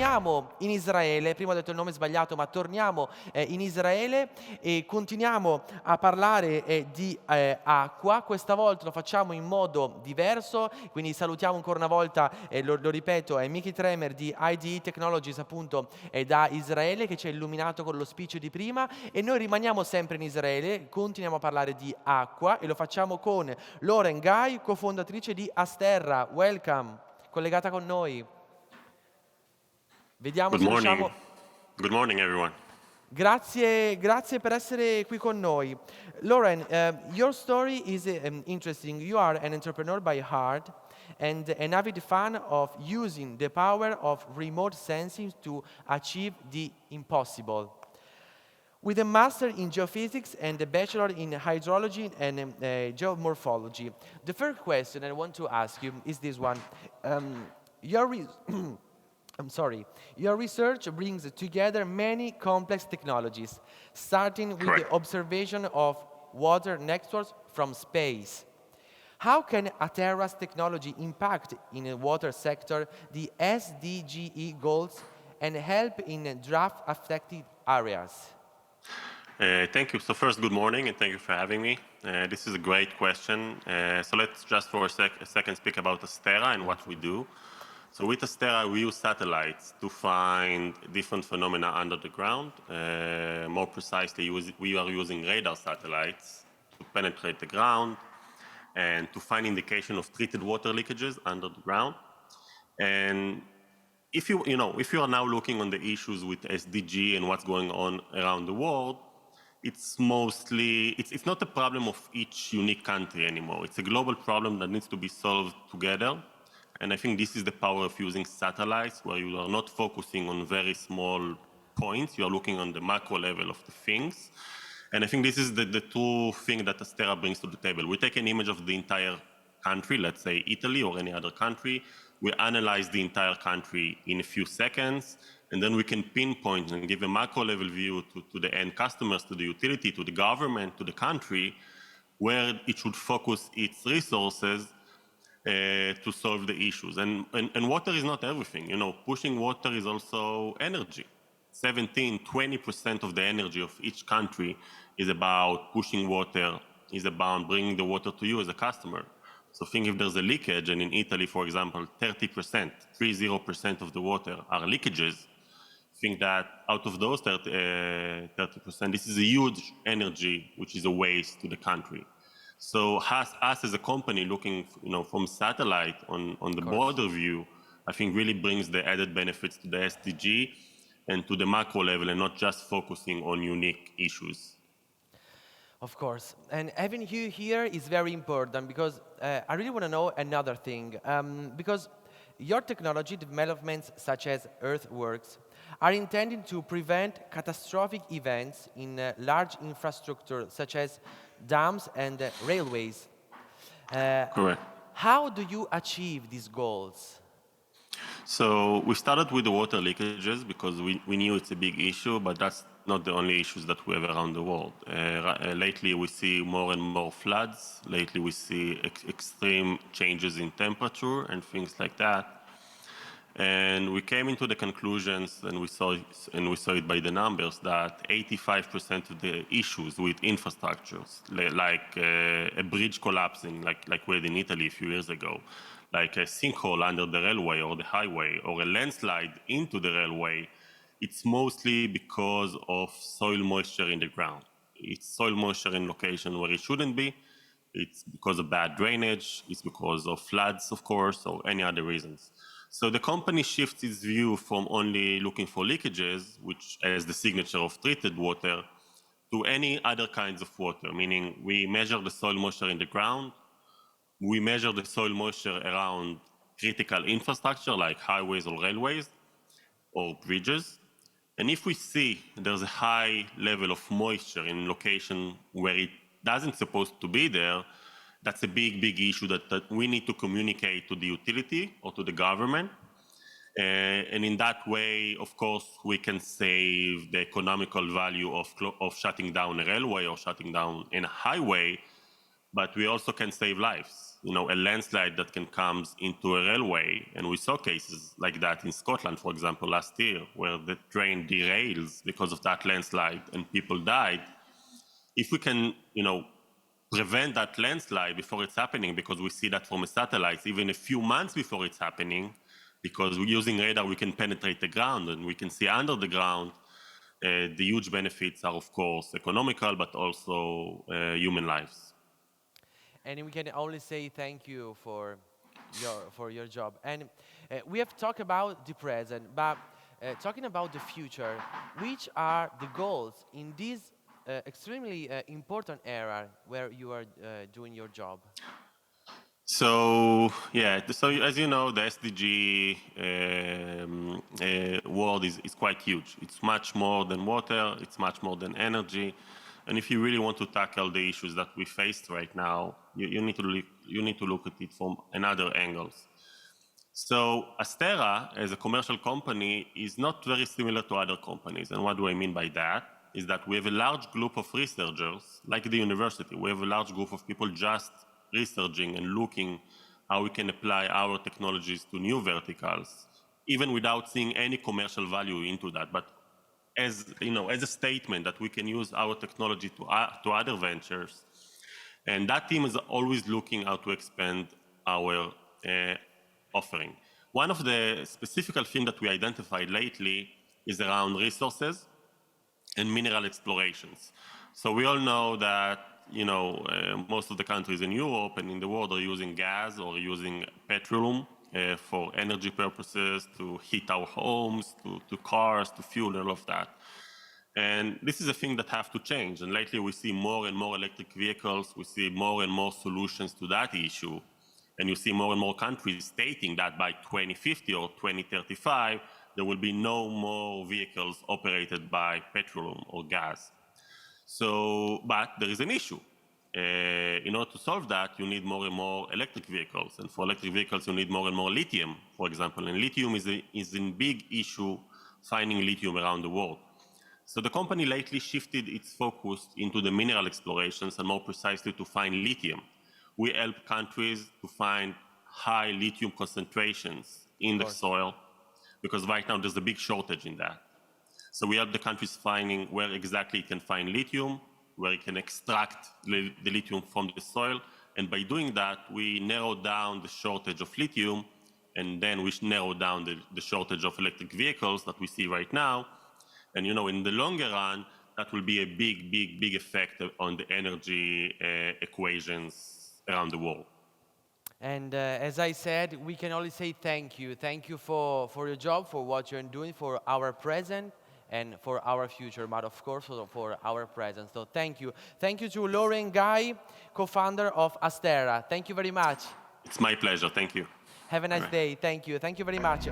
torniamo in Israele, prima ho detto il nome sbagliato, ma torniamo in Israele e continuiamo a parlare di acqua. Questa volta lo facciamo in modo diverso, quindi salutiamo ancora una volta, lo ripeto, è Maker Faire Rome di EDI Technologies appunto da Israele che ci ha illuminato con lo speech di prima, e noi rimaniamo sempre in Israele, continuiamo a parlare di acqua e lo facciamo con Lauren Guy, cofondatrice di Asterra. Welcome, collegata con noi. Vediamo Good se morning. riusciamo. Good morning, everyone. Grazie per essere qui con noi. Lauren, your story is interesting. You are an entrepreneur by heart and an avid fan of using the power of remote sensing to achieve the impossible. With a master in geophysics and a bachelor in hydrology and geomorphology, the first question I want to ask you is this one. Your Your research brings together many complex technologies, starting with the Correct. observation of water networks from space. How can Aterra's technology impact in the water sector the SDGE goals and help in drought-affected areas? Thank you. So first, good morning, and thank you for having me. This is a great question. So let's just for a second speak about Astera and what we do. So with Astera, we use satellites to find different phenomena under the ground. More precisely, we are using radar satellites to penetrate the ground and to find indication of treated water leakages under the ground. And if you are now looking on the issues with SDG and what's going on around the world, it's not a problem of each unique country anymore. It's a global problem that needs to be solved together. And I think this is the power of using satellites, where you are not focusing on very small points. You are looking on the macro level of the things. And I think this is the true thing that Astera brings to the table. We take an image of the entire country, let's say Italy or any other country. We analyze the entire country in a few seconds, and then we can pinpoint and give a macro level view to the end customers, to the utility, to the government, to the country, where it should focus its resources to solve the issues. And water is not everything. Pushing water is also energy. 20% of the energy of each country is about pushing water, is about bringing the water to you as a customer. So think if there's a leakage, and in Italy, for example, 30% of the water are leakages, think that out of those 30%, this is a huge energy, which is a waste to the country. So us as a company looking from satellite on the border view, I think really brings the added benefits to the SDG and to the macro level, and not just focusing on unique issues. Of course. And having you here is very important because I really want to know another thing. Because your technology developments, such as earthworks, are intended to prevent catastrophic events in large infrastructure, such as dams and railways. Correct. How do you achieve these goals? So we started with the water leakages because we knew it's a big issue, but that's not the only issues that we have around the world. Lately, we see more and more floods. Lately, we see extreme changes in temperature and things like that. And we came into the conclusions, and we saw it by the numbers, that 85% of the issues with infrastructures, like a bridge collapsing, like we had in Italy a few years ago, like a sinkhole under the railway or the highway, or a landslide into the railway, it's mostly because of soil moisture in the ground. It's soil moisture in location where it shouldn't be. It's because of bad drainage. It's because of floods, of course, or any other reasons. So the company shifts its view from only looking for leakages, which as the signature of treated water, to any other kinds of water, meaning we measure the soil moisture in the ground, we measure the soil moisture around critical infrastructure like highways or railways or bridges. And if we see there's a high level of moisture in location where it doesn't supposed to be there, that's a big issue that we need to communicate to the utility or to the government. And in that way, of course, we can save the economical value of shutting down a railway or shutting down a highway, but we also can save lives. a landslide that can come into a railway, and we saw cases like that in Scotland, for example, last year, where the train derails because of that landslide and people died. If we can, prevent that landslide before it's happening, because we see that from a satellite, even a few months before it's happening, because we're using radar, we can penetrate the ground and we can see under the ground. The huge benefits are, of course, economical, but also human lives. And we can only say thank you for your job. And we have talked about the present, but talking about the future, which are the goals in this extremely important era where you are doing your job? So yeah, so as you know, the SDG world is quite huge. It's much more than water. It's much more than energy. And if you really want to tackle the issues that we face right now, you need to look at it from another angles. So Astera, as a commercial company, is not very similar to other companies. And what do I mean by that? Is that we have a large group of researchers, like the university. We have a large group of people just researching and looking how we can apply our technologies to new verticals, even without seeing any commercial value into that. But as a statement that we can use our technology to other ventures, and that team is always looking how to expand our offering. One of the specific things that we identified lately is around resources and mineral explorations. So we all know that most of the countries in Europe and in the world are using gas or using petroleum for energy purposes, to heat our homes, to cars, to fuel, all of that. And this is a thing that have to change. And lately we see more and more electric vehicles. We see more and more solutions to that issue. And you see more and more countries stating that by 2050 or 2035, there will be no more vehicles operated by petroleum or gas. So, but there is an issue. In order to solve that, you need more and more electric vehicles. And for electric vehicles, you need more and more lithium, for example. And lithium is a big issue, finding lithium around the world. So the company lately shifted its focus into the mineral explorations, and more precisely to find lithium. We help countries to find high lithium concentrations in the soil, because right now there's a big shortage in that. So we help the countries finding where exactly it can find lithium, where it can extract the lithium from the soil. And by doing that, we narrow down the shortage of lithium, and then we narrow down the shortage of electric vehicles that we see right now. And in the longer run, that will be a big effect on the energy equations around the world. And as I said, we can only say thank you. Thank you for your job, for what you're doing, for our present, and for our future, but of course also for our present. So thank you. Thank you to Lauren Guy, co-founder of Astera. Thank you very much. It's my pleasure. Thank you. Have a nice day. Thank you. Thank you very much.